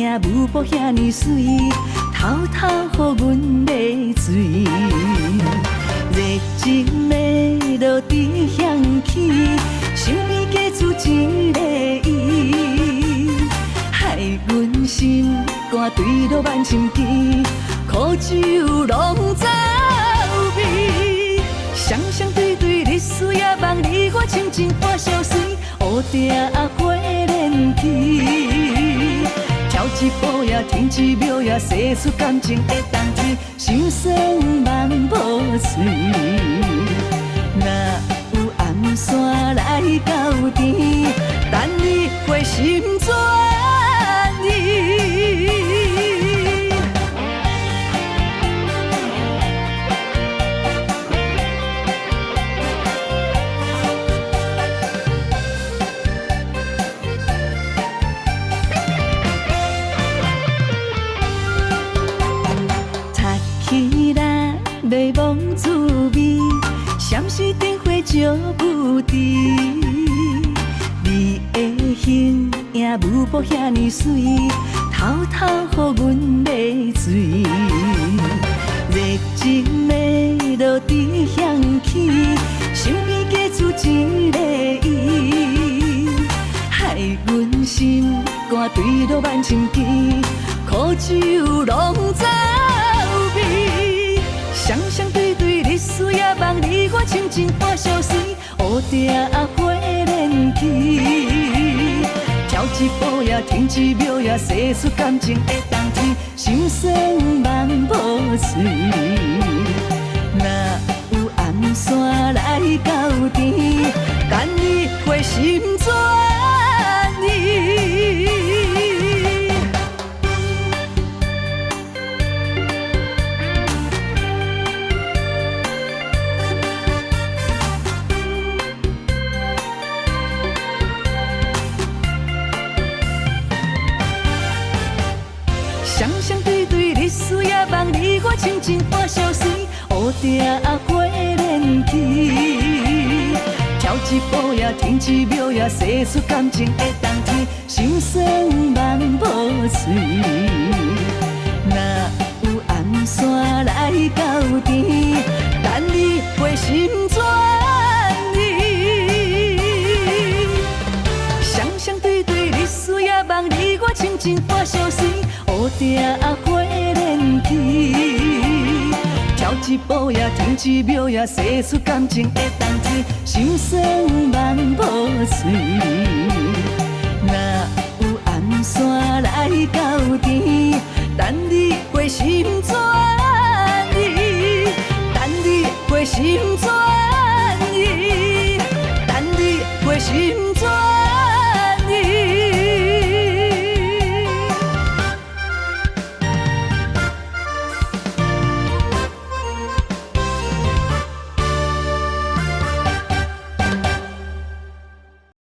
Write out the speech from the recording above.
影舞步遐尼水，偷偷予阮买醉。热情的落地香气，想边加煮一个伊，害阮心肝坠落万顷池，苦酒拢走味。双双对对，日思夜梦，你我亲情半相随，乌笛花莲去。跳一步也，停一秒也，洗出感情的冬天，心酸万无嘴。若有暗线来到甜，等你回心转意。迷惘滋味，闪烁灯火照不迟。你的形影舞步遐尼水，偷偷予阮买醉。热情的落地香气，想边加煮一个伊，害阮心肝坠落万顷池，苦酒拢走味。双双对对，日思夜梦，你我亲情半相随，乌笛花莲去。跳一步也，停一秒也，洗出感情的冬天，心酸万无嘴。若有暗线来到甜，等你回心转意。双双对对，日思夜梦，你我亲情半相随，乌笛花莲去。跳一步也，停一秒也，洗出感情的冬天，心酸万无嘴。若有暗线来到甜，等你回心转意。双双对对，日思夜梦，你我亲情半相随，乌笛花莲去。跳一步也，停一秒也，洗出感情的冬天，心酸万无嘴。若有暗线来到甜，等你回心转意，等你回心转意，等你回心转意。